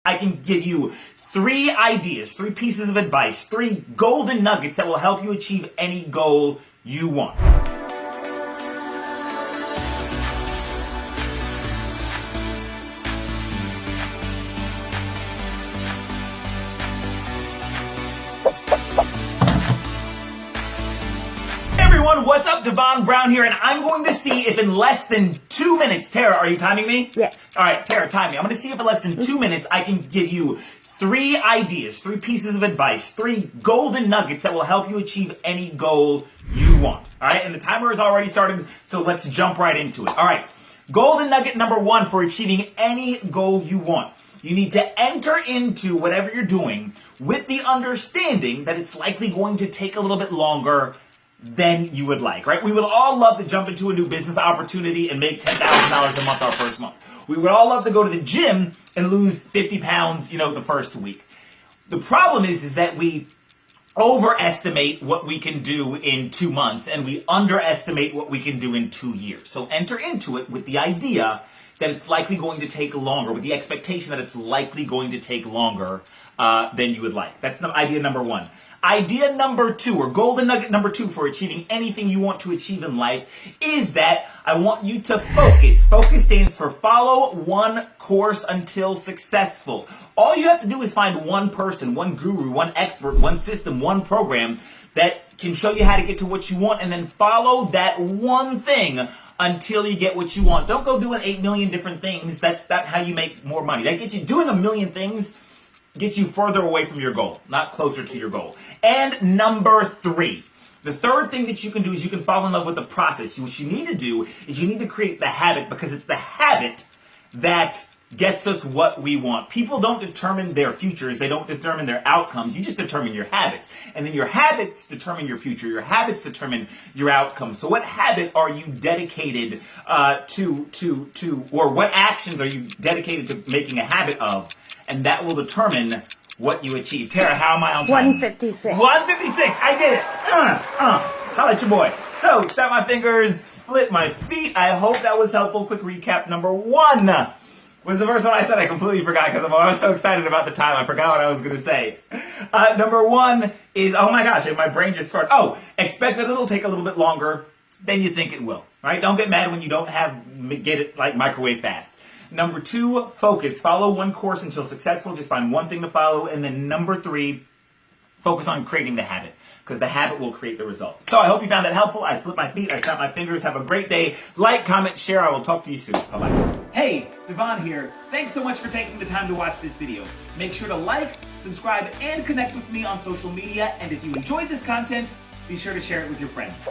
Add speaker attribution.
Speaker 1: I can give you 3 ideas, 3 pieces of advice, 3 golden nuggets that will help you achieve any goal you want. What's up? Devon Brown here, and I'm going to see if in less than 2 minutes, Tara, are you timing me?
Speaker 2: Yes.
Speaker 1: All right, Tara, time me. I'm going to see if in less than 2 minutes I can give you 3 ideas, 3 pieces of advice, 3 golden nuggets that will help you achieve any goal you want. All right, and the timer has already started, so let's jump right into it. All right, golden nugget number 1 for achieving any goal you want. You need to enter into whatever you're doing with the understanding that it's likely going to take a little bit longer than you would like, right? We would all love to jump into a new business opportunity and make $10,000 a month our first month. We would all love to go to the gym and lose 50 pounds, the first week. The problem is that we overestimate what we can do in 2 months and we underestimate what we can do in 2 years. So enter into it with the idea that it's likely going to take longer, with the expectation that it's likely going to take longer than you would like. That's idea number 1. Idea number 2, or golden nugget number 2 for achieving anything you want to achieve in life is that I want you to focus. Focus stands for follow one course until successful. All you have to do is find one person, one guru, one expert, one system, one program that can show you how to get to what you want, and then follow that one thing until you get what you want. Don't go doing 8 million different things. That's not how you make more money. That gets you doing 1 million things, gets you further away from your goal, not closer to your goal. And number 3, the third thing that you can do is you can fall in love with the process. What you need to do is you need to create the habit, because it's the habit that gets us what we want. People don't determine their futures. They don't determine their outcomes. You just determine your habits. And then your habits determine your future. Your habits determine your outcomes. So what habit are you dedicated to, or what actions are you dedicated to making a habit of? And that will determine what you achieve. Tara, how am I on time?
Speaker 2: 1:56.
Speaker 1: 1:56. I did it. Holla at your boy. So, snap my fingers, flip my feet. I hope that was helpful. Quick recap. Number 1 was the first one I said. I completely forgot because I was so excited about the time. I forgot what I was going to say. Number 1 is, oh my gosh, my brain just started. Oh, expect that it'll take a little bit longer than you think it will. Right? Don't get mad when you don't get it like microwave fast. Number 2, focus. Follow one course until successful. Just find one thing to follow. And then number 3, focus on creating the habit, because the habit will create the result. So I hope you found that helpful. I flip my feet. I snap my fingers. Have a great day. Like, comment, share. I will talk to you soon. Bye-bye. Hey, Devon here. Thanks so much for taking the time to watch this video. Make sure to like, subscribe, and connect with me on social media. And if you enjoyed this content, be sure to share it with your friends.